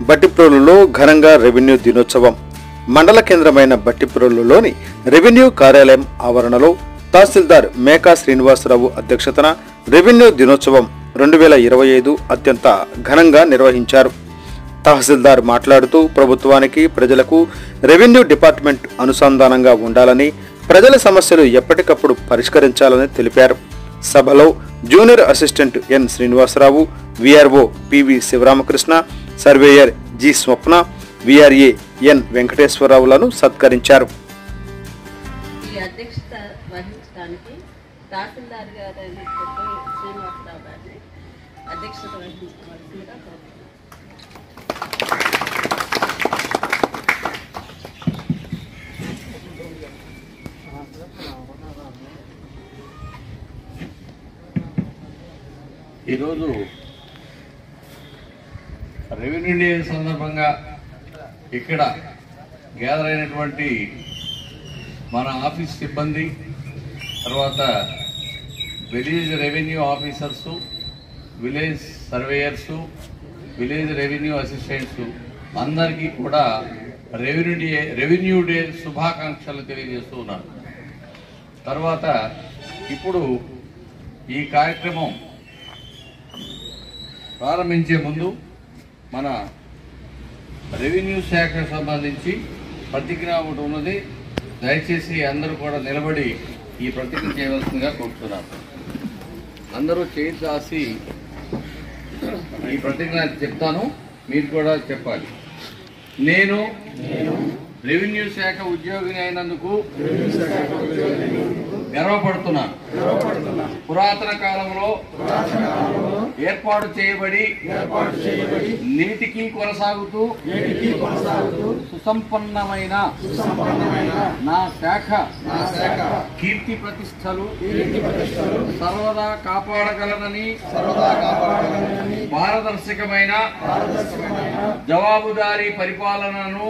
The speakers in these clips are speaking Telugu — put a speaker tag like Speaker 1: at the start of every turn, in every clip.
Speaker 1: బట్టిప్రోలులో ఘనంగా రెవెన్యూ దినోత్సవం. మండల కేంద్రమైన బట్టిప్రోలులోని రెవెన్యూ కార్యాలయం ఆవరణలో తహసీల్దార్ మేకా శ్రీనివాసరావు అధ్యక్షతన రెవెన్యూ దినోత్సవం 2025 అత్యంత ఘనంగా నిర్వహించారు. తహసీల్దార్ మాట్లాడుతూ ప్రభుత్వానికి, ప్రజలకు రెవెన్యూ డిపార్ట్మెంట్ అనుసంధానంగా ఉండాలని, ప్రజల సమస్యలు ఎప్పటికప్పుడు పరిష్కరించాలని తెలిపారు. సభలో junior assistant N Srinivasarao, VRO PV Sivaramakrishna, surveyor G Swapna, VRA N వెంకటేశ్వరరావులను సత్కరించారు.
Speaker 2: ఈ అధ్యక్షత వహించడానికి తహసీల్దార్ గారు శ్రీనివాసరావు గారిని అధ్యక్షత వహించవలసిందిగా కోరుతున్నాను.
Speaker 3: ఈరోజు రెవెన్యూ డే సందర్భంగా ఇక్కడ గ్యాదర్ అయినటువంటి మన ఆఫీస్ సిబ్బంది, తర్వాత village revenue officers, village surveyors, village revenue assistants అందరికీ కూడా రెవెన్యూ డే శుభాకాంక్షలు తెలియజేస్తూ ఉన్నాను. తర్వాత ఇప్పుడు ఈ కార్యక్రమం ప్రారంభించే ముందు మన రెవెన్యూ శాఖకు సంబంధించి ప్రతిజ్ఞ ఒకటి ఉన్నది. దయచేసి అందరూ కూడా నిలబడి ఈ ప్రతిజ్ఞ చేయవలసిందిగా కోరుతున్నాను. అందరూ చేయి రాసి ఈ ప్రతిజ్ఞ చెప్తాను, మీరు కూడా చెప్పాలి. నేను రెవెన్యూ శాఖ ఉద్యోగిని అయినందుకు గర్వపడుతున్నాను. పురాతన కాలంలో ఏర్పాటు చేయబడి నేటికి కొనసాగుతూ సుసంపన్నమైన నా శాఖ కీర్తి ప్రతిష్టలు సర్వదా కాపాడగలనని పారదర్శకమైన జవాబుదారీ పరిపాలనను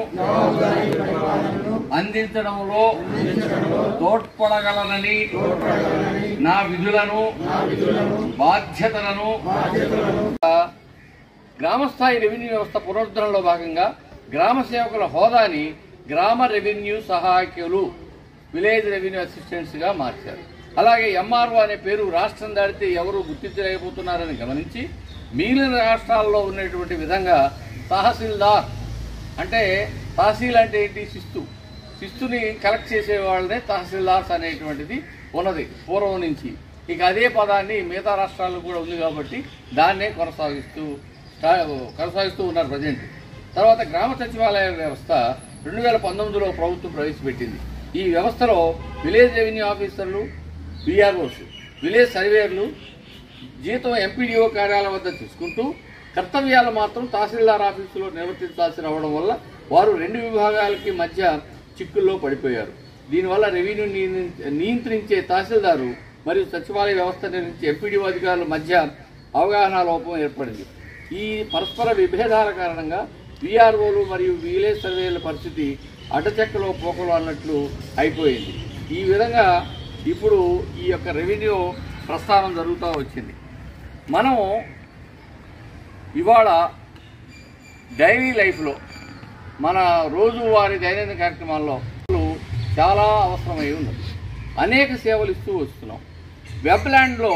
Speaker 3: అందించడంలో తోడ్పడగలనని నా విధులను, బాధ్యతలను గ్రామస్థాయి రెవెన్యూ వ్యవస్థ పునరుద్ధరణలో భాగంగా గ్రామ సేవకుల హోదాని గ్రామ రెవెన్యూ సహాయకులు, విలేజ్ రెవెన్యూ అసిస్టెంట్స్గా మార్చారు. అలాగే ఎంఆర్ఓ అనే పేరు రాష్ట్రం దాటితే ఎవరు గుర్తించలేకపోతున్నారని గమనించి మిగిలిన రాష్ట్రాల్లో ఉన్నటువంటి విధంగా తహసీల్దార్ అంటే, తహసీల్ అంటే ఏంటి? శిస్తుని కలెక్ట్ చేసే వాళ్ళనే తహసీల్దార్స్ అనేటువంటిది ఉన్నది పూర్వం నుంచి. ఇక అదే పదాన్ని మిగతా రాష్ట్రాల్లో కూడా ఉంది కాబట్టి దాన్నే కొనసాగిస్తూ ఉన్నారు ప్రజెంట్. తర్వాత గ్రామ సచివాలయ వ్యవస్థ 2019లో ప్రభుత్వం ప్రవేశపెట్టింది. ఈ వ్యవస్థలో విలేజ్ రెవెన్యూ ఆఫీసర్లు, విఆర్ఓస్, విలేజ్ సర్వేయర్లు జీతం ఎంపీడీఓ కార్యాలయం వద్ద తీసుకుంటూ కర్తవ్యాలు మాత్రం తహసీల్దార్ ఆఫీసులో నిర్వర్తించాల్సి రావడం వల్ల వారు రెండు విభాగాలకి మధ్య చిక్కుల్లో పడిపోయారు. దీనివల్ల రెవెన్యూ నియంత్రించే తహసీల్దారు మరియు సచివాలయ వ్యవస్థ నిర్వహించే ఎంపీడీఓ అధికారుల మధ్య అవగాహన లోపం ఏర్పడింది. ఈ పరస్పర విభేదాల కారణంగా విఆర్ఓలు మరియు విలేజ్ సర్వేల పరిస్థితి అడ్డచెక్కలో పోకలు అన్నట్లు అయిపోయింది. ఈ విధంగా ఇప్పుడు ఈ యొక్క రెవెన్యూ ప్రస్థానం జరుగుతూ వచ్చింది. మనం ఇవాళ డైలీ లైఫ్లో మన రోజువారీ దైనందిన కార్యక్రమాల్లో చాలా అవసరమై ఉన్నది. అనేక సేవలు ఇస్తూ వస్తున్నాం. వెబ్ల్యాండ్లో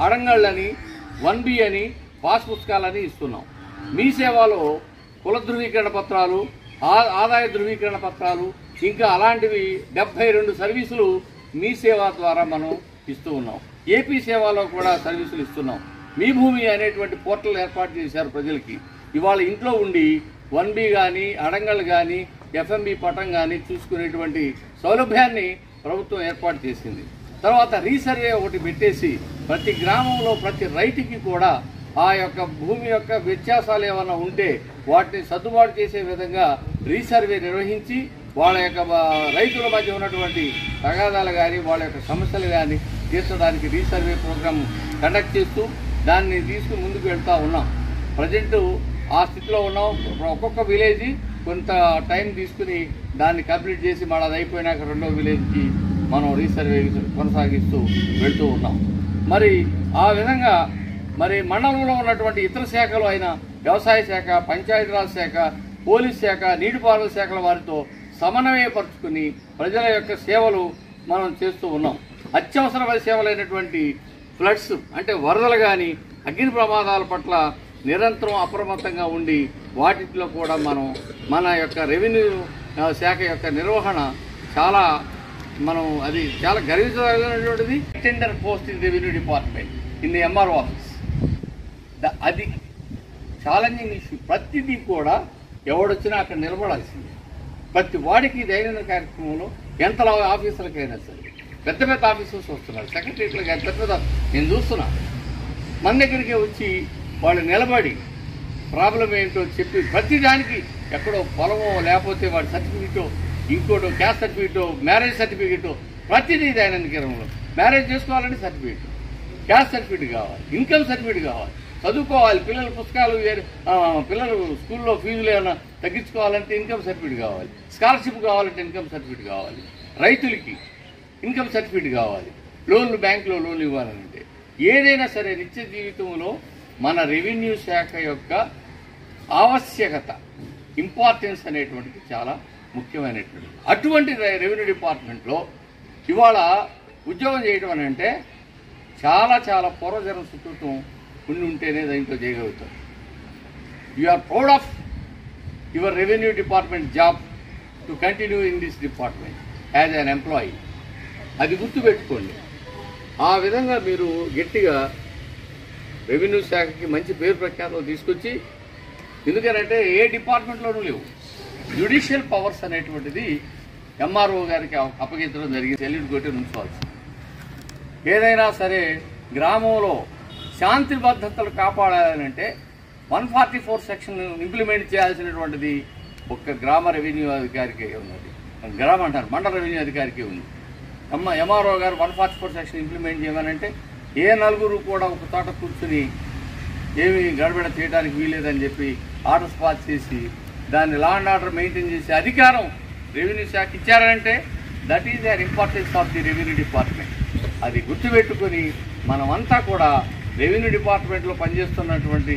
Speaker 3: అడంగళ్ళని, 1B అని, పాస్ పుస్తకాలని ఇస్తున్నాం. మీ సేవలో కుల ధృవీకరణ పత్రాలు, ఆదాయ ధృవీకరణ పత్రాలు, ఇంకా అలాంటివి 72 సర్వీసులు మీ సేవ ద్వారా మనం ఇస్తూ ఉన్నాం. ఏపీ సేవలో కూడా సర్వీసులు ఇస్తున్నాం. మీ భూమి అనేటువంటి పోర్టల్ ఏర్పాటు చేశారు ప్రజలకి. ఇవాళ ఇంట్లో ఉండి 1B కానీ, అడంగల్ కానీ, FMB పటం కానీ చూసుకునేటువంటి సౌలభ్యాన్ని ప్రభుత్వం ఏర్పాటు చేసింది. తర్వాత రీసర్వే ఒకటి పెట్టేసి ప్రతి గ్రామంలో ప్రతి రైతుకి కూడా ఆ యొక్క భూమి యొక్క వ్యత్యాసాలు ఏమైనా ఉంటే వాటిని సర్దుబాటు చేసే విధంగా రీసర్వే నిర్వహించి వాళ్ళ యొక్క రైతుల మధ్య ఉన్నటువంటి తగాదాలు కానీ, వాళ్ళ యొక్క సమస్యలు కానీ తీర్చడానికి రీసర్వే ప్రోగ్రాం కండక్ట్ చేస్తూ దాన్ని తీసుకుని ముందుకు వెళ్తూ ఉన్నాం. ప్రజెంట్ ఆ స్థితిలో ఉన్నాం. ఒక్కొక్క విలేజ్ కొంత టైం తీసుకుని దాన్ని కంప్లీట్ చేసి మళ్ళీ అది అయిపోయినాక రెండో విలేజ్కి మనం రీసర్వే కొనసాగిస్తూ వెళ్తూ ఉన్నాం. మరి ఆ విధంగా మరి మండలంలో ఉన్నటువంటి ఇతర శాఖలు అయిన వ్యవసాయ శాఖ, పంచాయతీరాజ్ శాఖ, పోలీస్ శాఖ, నీటిపారుదల శాఖల వారితో సమన్వయపరుచుకుని ప్రజల యొక్క సేవలు మనం చేస్తూ ఉన్నాం. అత్యవసరమైన సేవలైనటువంటి ఫ్లడ్స్ అంటే వరదలు కానీ అగ్ని ప్రమాదాల పట్ల నిరంతరం అప్రమత్తంగా ఉండి వాటిలో కూడా మనం మన యొక్క రెవెన్యూ శాఖ యొక్క నిర్వహణ అది చాలా గర్వించదగినటువంటిది. Tender post in revenue department in the MRO office, అది ఛాలెంజింగ్ ఇష్యూ. ప్రతిదీ కూడా ఎవడొచ్చినా అక్కడ నిలబడాల్సిందే. ప్రతి వాడికి దైనందిన కార్యక్రమంలో ఎంత ఆఫీసర్లకైనా సరే, పెద్ద పెద్ద ఆఫీసర్స్ వస్తున్నారు, సెక్రటరీలు కానీ పెద్ద పెద్ద నేను చూస్తున్నా, మన దగ్గరికి వచ్చి వాళ్ళు నిలబడి ప్రాబ్లం ఏంటో చెప్పి ప్రతిదానికి ఎక్కడో పొలమో లేకపోతే వాడి సర్టిఫికెటో, ఇంకోటో, క్యాస్ట్ సర్టిఫికెటో, మ్యారేజ్ సర్టిఫికెటో, ప్రతిదీ దైనందిన క్రమంలో మ్యారేజ్ చేసుకోవాలంటే సర్టిఫికెట్, క్యాస్ట్ సర్టిఫికెట్ కావాలి, ఇన్కమ్ సర్టిఫికెట్ కావాలి, చదువుకోవాలి, పిల్లల పుస్తకాలు, పిల్లలు స్కూల్లో ఫీజులు ఏమైనా తగ్గించుకోవాలంటే ఇన్కమ్ సర్టిఫికెట్ కావాలి, స్కాలర్షిప్ కావాలంటే ఇన్కమ్ సర్టిఫికెట్ కావాలి, రైతులకి ఇన్కమ్ సర్టిఫికెట్ కావాలి, లోన్లు బ్యాంకులో లోన్లు ఇవ్వాలంటే ఏదైనా సరే నిత్య జీవితంలో మన రెవెన్యూ శాఖ యొక్క ఆవశ్యకత, ఇంపార్టెన్స్ అనేటువంటిది చాలా ముఖ్యమైనటువంటిది. అటువంటి రెవెన్యూ డిపార్ట్మెంట్లో ఇవాళ ఉద్యోగం చేయడం అని అంటే చాలా చాలా పూర్వజనం సుకృతం ఉండి ఉంటేనే దాంట్లో చేయగలుగుతాం. You are proud of your revenue department job to continue in this department as an employee. అది గుర్తుపెట్టుకోండి. ఆ విధంగా మీరు గట్టిగా రెవెన్యూ శాఖకి మంచి పేరు ప్రఖ్యాతలు తీసుకొచ్చి, ఎందుకనంటే ఏ డిపార్ట్మెంట్లోనూ లేవు. జ్యుడిషియల్ పవర్స్ అనేటువంటిది ఎంఆర్ఓ గారికి అప్పగించడం జరిగింది. సెల్యూట్ కొట్టి ఉంచుకోవచ్చు. ఏదైనా సరే గ్రామంలో శాంతి భద్రతలు కాపాడాలంటే 144 సెక్షన్ ఇంప్లిమెంట్ చేయాల్సినటువంటిది ఒక్క గ్రామ రెవెన్యూ అధికారికే ఉన్నది, మండల రెవెన్యూ అధికారికే ఉంది. ఎంఆర్ఓ గారు 144 సెక్షన్ ఇంప్లిమెంట్ చేయమనంటే ఏ నలుగురు కూడా ఒక చోట కూర్చుని ఏమి గడబిడ చేయడానికి వీలేదని చెప్పి ఆర్డర్స్ పాస్ చేసి దాన్ని లా అండ్ ఆర్డర్ మెయింటైన్ చేసే అధికారం రెవెన్యూ శాఖ ఇచ్చారంటే that is the importance of the revenue department. అది గుర్తుపెట్టుకొని మనమంతా కూడా రెవెన్యూ డిపార్ట్మెంట్లో పనిచేస్తున్నటువంటి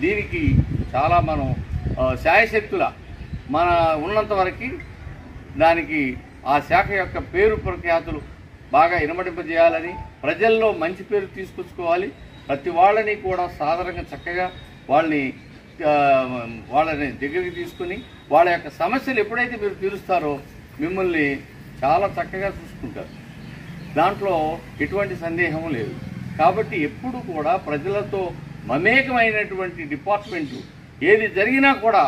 Speaker 3: దీనికి చాలా మనం శాయశక్తుల మన ఉన్నంత వరకు దానికి ఆ శాఖ యొక్క పేరు ప్రఖ్యాతులు బాగా ఇనమడింపజేయాలని, ప్రజల్లో మంచి పేరు తీసుకొచ్చుకోవాలి. ప్రతి వాళ్ళని కూడా సాధారణంగా చక్కగా వాళ్ళని దగ్గరికి తీసుకుని వాళ్ళ యొక్క సమస్యలు ఎప్పుడైతే మీరు తీరుస్తారో మిమ్మల్ని చాలా చక్కగా చూసుకుంటారు. దాంట్లో ఎటువంటి సందేహం లేదు. కాబట్టి ఎప్పుడు కూడా ప్రజలతో మమేకమైనటువంటి డిపార్ట్మెంటు ఏది జరిగినా కూడా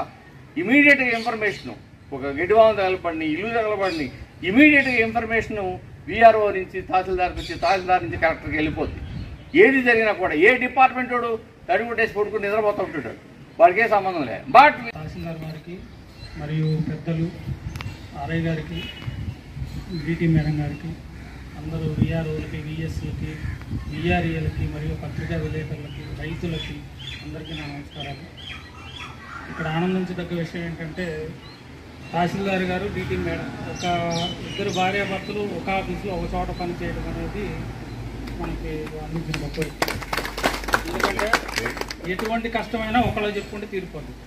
Speaker 3: ఇమీడియట్గా ఇన్ఫర్మేషను, ఒక గడ్డివాము తగలబడిని, ఇల్లు తగలబడిని, ఇమీడియట్గా ఇన్ఫర్మేషను వీఆర్ఓ నుంచి తహసీల్దార్కి వచ్చి, తహసీల్దార్ నుంచి కలెక్టర్కి వెళ్ళిపోద్ది. ఏది జరిగినా కూడా ఏ డిపార్ట్మెంట్ వాడు తడిగుట్టేసి పడుకుని నిద్రపోతూ ఉంటుంటాడు, వాడికి ఏ సంబంధం లేదు. బట్
Speaker 4: తహసీల్దార్ గారికి మరియు పెద్దలు ఆర్ఐ గారికి, డిటి మేడం గారికి, అందరూ విఆర్ఓలకి, విఎస్లకి, విఆర్ఈలకి మరియు పత్రికా విలేకరులకి, రైతులకి అందరికీ నా నమస్కారాలు. ఇక్కడ ఆనందించదగ్గ విషయం ఏంటంటే తహసీల్దార్ గారు, డిటి మేడం ఒక ఇద్దరు భార్యాభర్తలు ఒక ఆఫీసులో ఒక చోట పనిచేయడం అనేది మనకి అందించిన గొప్ప. ఎందుకంటే ఎటువంటి కష్టమైనా ఒకళ్ళు చెప్పుకుంటే తీరిపోతుంది.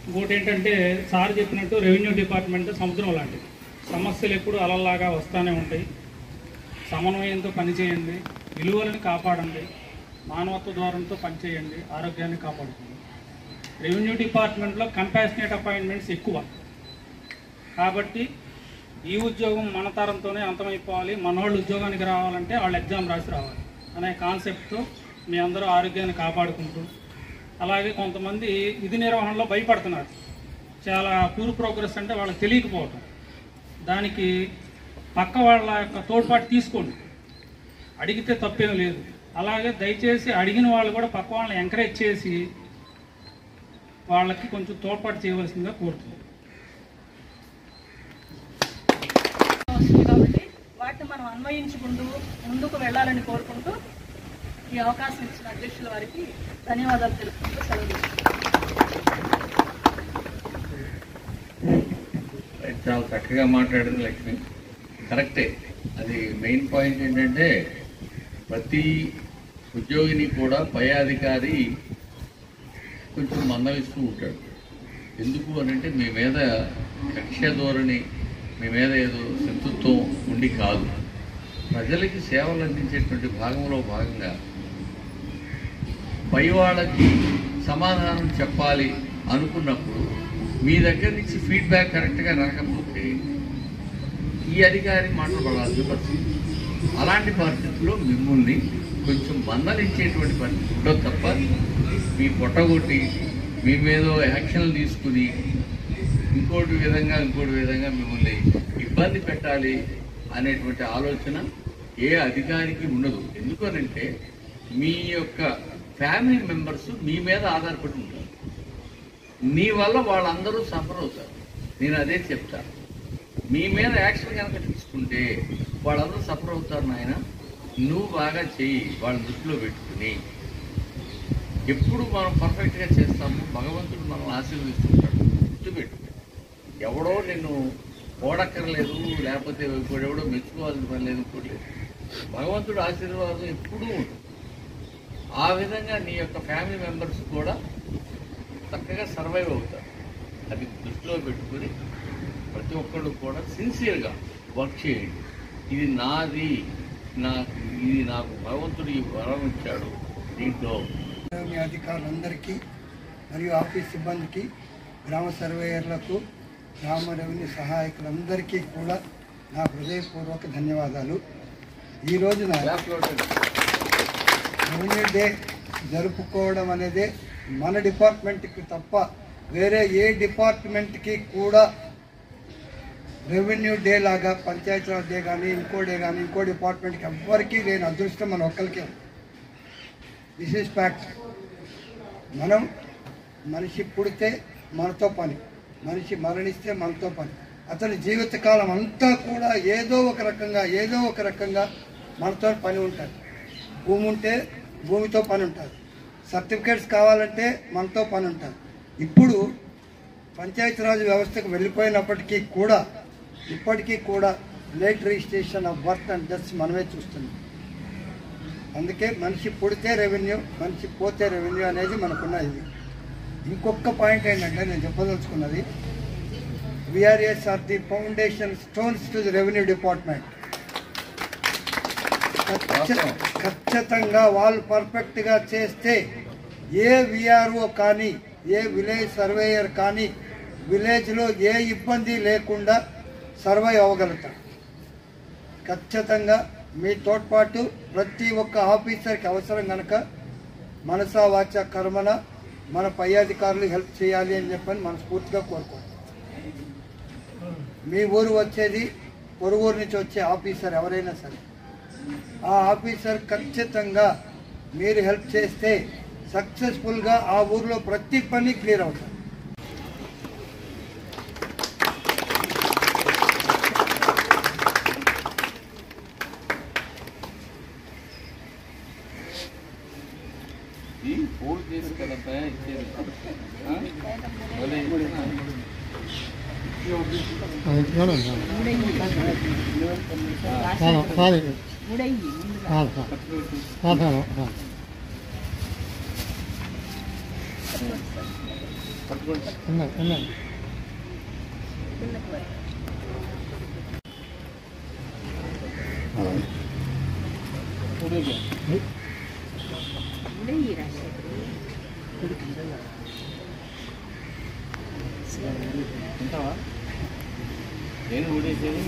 Speaker 4: ఇంకోటి ఏంటంటే సార్ చెప్పినట్టు రెవెన్యూ డిపార్ట్మెంట్ సముద్రం లాంటిది. సమస్యలు ఎప్పుడు అలల్లాగా వస్తూనే ఉంటాయి. సమన్వయంతో పనిచేయండి, విలువలను కాపాడండి, మానవత్వ ద్వారంతో పనిచేయండి, ఆరోగ్యాన్ని కాపాడుకోండి. రెవెన్యూ డిపార్ట్మెంట్లో కంపాషనేట్ అపాయింట్మెంట్స్ ఎక్కువ. కాబట్టి ఈ ఉద్యోగం మన తరంతోనే అంతమైపోవాలి, మనోళ్ళు ఉద్యోగానికి రావాలంటే వాళ్ళు ఎగ్జామ్ రాసి రావాలి అనే కాన్సెప్ట్తో మీ అందరూ ఆరోగ్యాన్ని కాపాడుకుంటూ, అలాగే కొంతమంది విధి నిర్వహణలో భయపడుతున్నారు. చాలా పూర్ ప్రోగ్రెస్ అంటే వాళ్ళకి తెలియకపోవటం. దానికి పక్క వాళ్ళ యొక్క తోడ్పాటు తీసుకోండి, అడిగితే తప్పేం లేదు. అలాగే దయచేసి అడిగిన వాళ్ళు కూడా పక్క వాళ్ళని ఎంకరేజ్ చేసి వాళ్ళకి కొంచెం తోడ్పాటు చేయవలసిందిగా కోరుతుంది.
Speaker 5: కాబట్టి వాటిని మనం అన్వయించుకుంటూ ముందుకు వెళ్ళాలని కోరుకుంటూ ఈ అవకాశం ఇచ్చిన అధ్యక్షుల వారికి ధన్యవాదాలు తెలుపుకుంటూ సెలవు తీసుకుంటాం.
Speaker 3: చాలా చక్కగా మాట్లాడింది లక్ష్మి. కరెక్టే. అది మెయిన్ పాయింట్ ఏంటంటే ప్రతి ఉద్యోగిని కూడా పై అధికారి కొంచెం మందలిస్తూ ఉంటాడు. ఎందుకు అని అంటే మీ మీద కక్ష ధోరణి, మీ మీద ఏదో శత్రుత్వం ఉండి కాదు, ప్రజలకి సేవలు అందించేటువంటి భాగంలో భాగంగా పై వాళ్ళకి సమాధానం చెప్పాలి అనుకున్నప్పుడు మీ దగ్గర నుంచి ఫీడ్బ్యాక్ కరెక్ట్గా రాకపోతే ఈ అధికారి మాట్లాడాల్సిన పరిస్థితి. అలాంటి పరిస్థితుల్లో మిమ్మల్ని కొంచెం మందలించేటువంటి పరిస్థితి ఉండదు తప్ప మీ పొట్టగొట్టి మీ మీద యాక్షన్లు తీసుకుని ఇంకోటి విధంగా మిమ్మల్ని ఇబ్బంది పెట్టాలి అనేటువంటి ఆలోచన ఏ అధికారికి ఉండదు. ఎందుకనంటే మీ యొక్క ఫ్యామిలీ మెంబర్స్ మీ మీద ఆధారపడి ఉంటారు. నీ వల్ల వాళ్ళందరూ సఫర్ అవుతారు. నేను అదే చెప్తాను, మీ మీద యాక్షన్ కనుక తీసుకుంటే వాళ్ళందరూ సఫర్ అవుతారు. నాయన నువ్వు బాగా చెయ్యి, వాళ్ళని దృష్టిలో పెట్టుకుని. ఎప్పుడు మనం పర్ఫెక్ట్గా చేస్తాము, భగవంతుడు మనల్ని ఆశీర్వదిస్తుంటాడు. గుర్తుపెట్టు, ఎవడో నిన్ను ఓడక్కర్లేదు, లేకపోతే ఎవడో మెచ్చుకోవాల్సిన పని లేదు, ఇంకోట్లేదు. భగవంతుడు ఆశీర్వాదం ఎప్పుడూ ఉంటుంది. ఆ విధంగా నీ యొక్క ఫ్యామిలీ మెంబర్స్ కూడా చక్కగా సర్వైవ్ అవుతారు. అది దృష్టిలో పెట్టుకుని ప్రతి ఒక్కళ్ళు కూడా సిన్సియర్గా వర్క్ చేయండి. ఇది నాది, ఇది నాకు భగవంతుడు ఈ వరం ఇచ్చాడు. దీంట్లో
Speaker 6: మీ అధికారులందరికీ మరియు ఆఫీస్ సిబ్బందికి, గ్రామ సర్వేయర్లకు, గ్రామ రెవెన్యూ సహాయకులందరికీ కూడా నా హృదయపూర్వక ధన్యవాదాలు. ఈ రోజున రెవెన్యూ డే జరుపుకోవడం అనేది మన డిపార్ట్మెంట్కి తప్ప వేరే ఏ డిపార్ట్మెంట్కి కూడా రెవెన్యూ డే లాగా పంచాయతీరాజ్ డే కానీ ఇంకో డిపార్ట్మెంట్కి ఎవ్వరికీ లేని అదృష్టం మన ఒక్కరికే. This is fact. మనిషి పుడితే మనతో పని, మనిషి మరణిస్తే మనతో పని. అతని జీవితకాలం అంతా కూడా ఏదో ఒక రకంగా మనతో పని ఉంటుంది. భూమి ఉంటే భూమితో పని ఉంటుంది, సర్టిఫికేట్స్ కావాలంటే మనతో పని ఉంటుంది. ఇప్పుడు పంచాయతీరాజ్ వ్యవస్థకు వెళ్ళిపోయినప్పటికీ కూడా ఇప్పటికీ కూడా late registration of birth and deaths మనమే చూస్తున్నాం. అందుకే మనిషి పుడితే రెవెన్యూ, మనిషి పోతే రెవెన్యూ అనేది మనకున్న ఇది. ఇంకొక పాయింట్ ఏంటంటే నేను చెప్పదలుచుకున్నది, VRS are the foundation stones to the revenue department. ఖచ్చితంగా వాళ్ళు పర్ఫెక్ట్గా చేస్తే ఏ విఆర్ఓ కానీ, ఏ విలేజ్ సర్వేయర్ కానీ విలేజ్లో ఏ ఇబ్బంది లేకుండా సర్వే అవ్వగలుగుతారు. ఖచ్చితంగా మీ తోడ్పాటు ప్రతి ఒక్క ఆఫీసర్కి అవసరం కనుక మనసా వాచ కర్మన మన పై అధికారులు హెల్ప్ చేయాలి అని చెప్పని మనస్ఫూర్తిగా కోరుకోండి. మీ ఊరు వచ్చేది పొరుగురు నుంచి వచ్చే ఆఫీసర్ ఎవరైనా సరే, ఆ ఆఫీసర్ ఖచ్చితంగా మీరు హెల్ప్ చేస్తే సక్సెస్ఫుల్గా ఆ ఊరిలో ప్రతి పని క్లియర్ అవుతుంది.
Speaker 3: ఫోన్ చేసి కదా ఇచ్చేది. నేను ఊడేసేది